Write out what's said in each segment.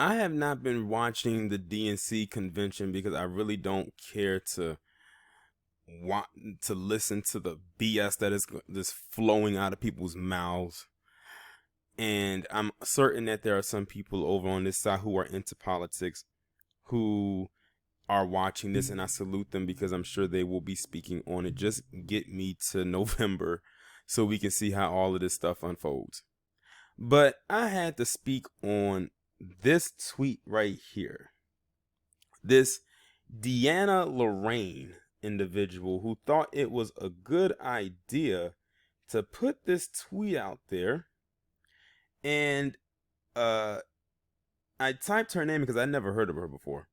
I have not been watching the DNC convention because I really don't care to want to listen to the BS that is just flowing out of people's mouths. And I'm certain that there are some people over on this side who are into politics who are watching this, and I salute them because I'm sure they will be speaking on it. Just get me to November so we can see how all of this stuff unfolds. But I had to speak on this tweet right here. This DeAnna Lorraine individual who thought it was a good idea to put this tweet out there. And I typed her name because I never heard of her before.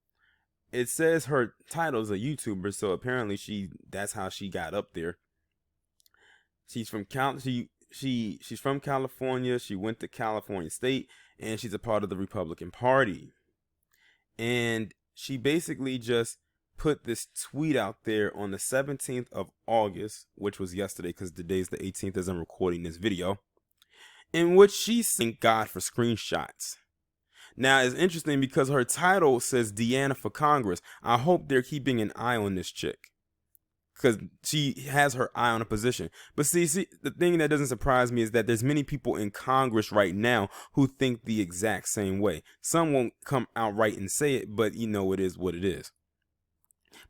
It says her title is a YouTuber, so apparently that's how she got up there. She's from she's from California. She went to California State, and she's a part of the Republican Party. And she basically just put this tweet out there on the 17th of August, which was yesterday because today's the 18th as I'm recording this video, in which she thanked God for screenshots. Now, it's interesting because her title says DeAnna for Congress. I hope they're keeping an eye on this chick because she has her eye on a position. But see, the thing that doesn't surprise me is that there's many people in Congress right now who think the exact same way. Some won't come outright and say it, but you know it is what it is.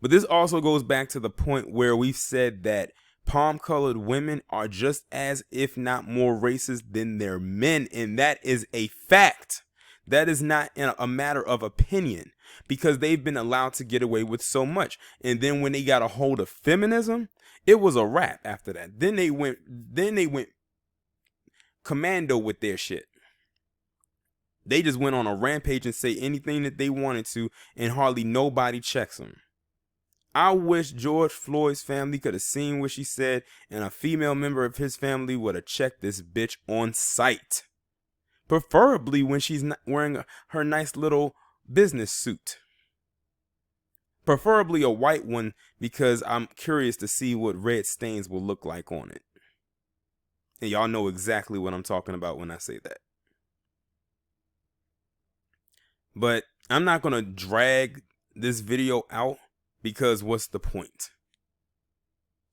But this also goes back to the point where we've said that palm-colored women are just as, if not more, racist than their men, and that is a fact. That is not a matter of opinion because they've been allowed to get away with so much. And then when they got a hold of feminism, it was a wrap after that. Then they went commando with their shit. They just went on a rampage and say anything that they wanted to, and hardly nobody checks them. I wish George Floyd's family could have seen what she said, and a female member of his family would have checked this bitch on sight. Preferably when she's not wearing her nice little business suit. Preferably a white one because I'm curious to see what red stains will look like on it. And y'all know exactly what I'm talking about when I say that. But I'm not going to drag this video out because what's the point?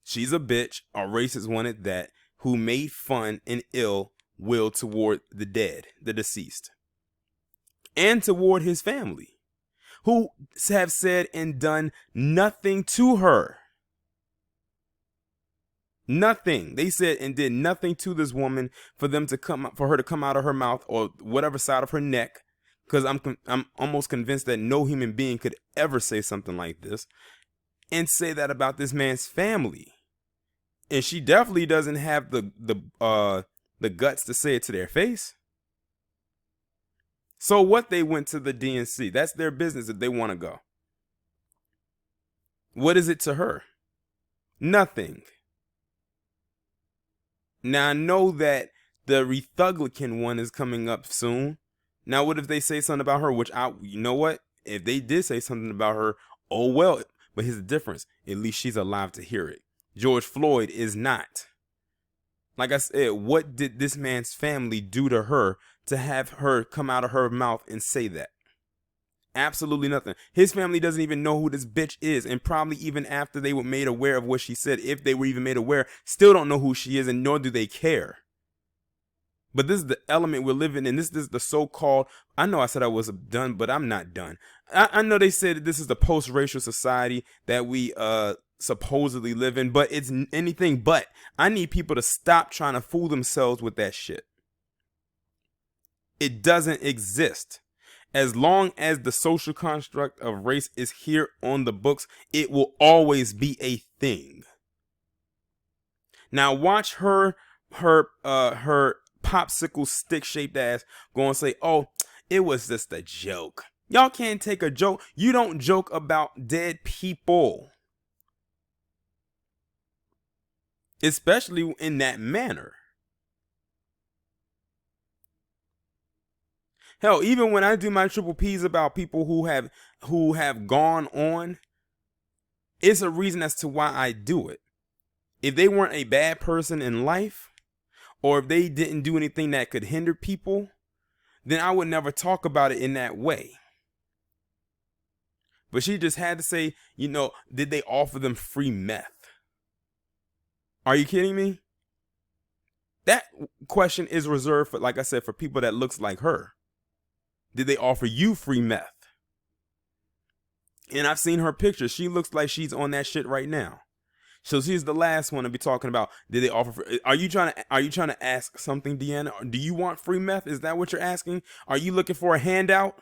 She's a bitch, a racist one at that, who made fun and ill will toward the dead, the deceased, and toward his family, who have said and done nothing to her. Nothing. They said and did nothing to this woman for her to come out of her mouth or whatever side of her neck. Because I'm almost convinced that no human being could ever say something like this and say that about this man's family. And she definitely doesn't have the guts to say it to their face. So what, they went to the DNC. That's their business if they want to go. What is it to her? Nothing. Now I know that the Republican one is coming up soon. Now what if they say something about her, you know what? If they did say something about her, oh well. But here's the difference. At least she's alive to hear it. George Floyd is not. Like I said, what did this man's family do to her to have her come out of her mouth and say that? Absolutely nothing. His family doesn't even know who this bitch is. And probably even after they were made aware of what she said, if they were even made aware, still don't know who she is, and nor do they care. But this is the element we're living in. This is the so-called, I know I said I was done, but I'm not done. I know they said that this is the post-racial society that we supposedly live in, but it's anything but. I need people to stop trying to fool themselves with that shit. It doesn't exist. As long as the social construct of race is here on the books, it will always be a thing. Now watch her popsicle stick shaped ass go and say, oh, it was just a joke. Y'all can't take a joke. You don't joke about dead people. Especially in that manner. Hell, even when I do my triple P's about people who have gone on, it's a reason as to why I do it. If they weren't a bad person in life, or if they didn't do anything that could hinder people, then I would never talk about it in that way. But she just had to say, you know, did they offer them free meth? Are you kidding me? That question is reserved for, like I said, for people that looks like her. Did they offer you free meth? And I've seen her picture. She looks like she's on that shit right now. So she's the last one to be talking about. Did they offer? Are you trying to ask something, DeAnna? Do you want free meth? Is that what you're asking? Are you looking for a handout?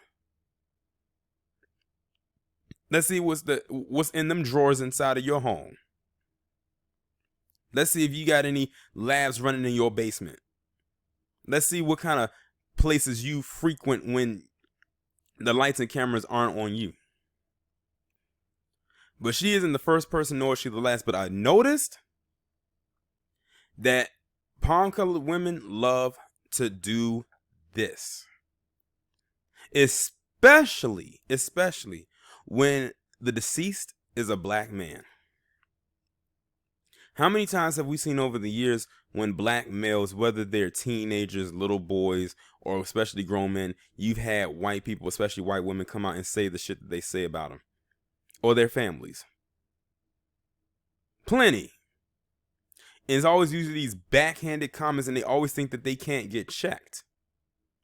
Let's see what's in them drawers inside of your home. Let's see if you got any labs running in your basement. Let's see what kind of places you frequent when the lights and cameras aren't on you. But she isn't the first person, nor is she the last. But I noticed that palm-colored women love to do this. Especially when the deceased is a black man. How many times have we seen over the years when black males, whether they're teenagers, little boys, or especially grown men, you've had white people, especially white women, come out and say the shit that they say about them or their families? Plenty. And it's always usually these backhanded comments, and they always think that they can't get checked.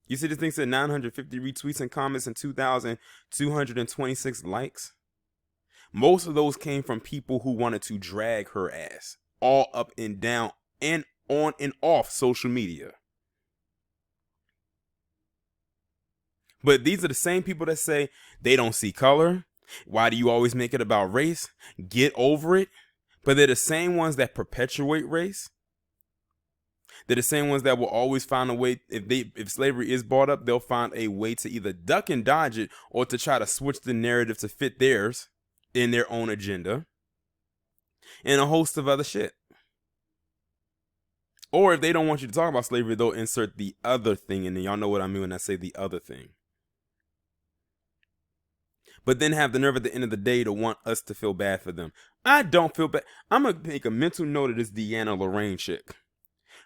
You see this thing said 950 retweets and comments and 2,226 likes? Most of those came from people who wanted to drag her ass all up and down and on and off social media. But these are the same people that say they don't see color. Why do you always make it about race? Get over it. But they're the same ones that perpetuate race. They're the same ones that will always find a way, if slavery is brought up, they'll find a way to either duck and dodge it or to try to switch the narrative to fit theirs in their own agenda, and a host of other shit. Or if they don't want you to talk about slavery, they'll insert the other thing, and y'all know what I mean when I say the other thing. But then have the nerve at the end of the day to want us to feel bad for them. I don't feel bad. I'm going to make a mental note of this DeAnna Lorraine chick.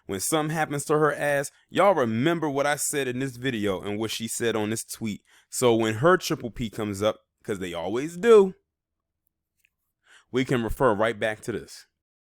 When something happens to her ass, y'all remember what I said in this video and what she said on this tweet. So when her triple P comes up, because they always do, we can refer right back to this.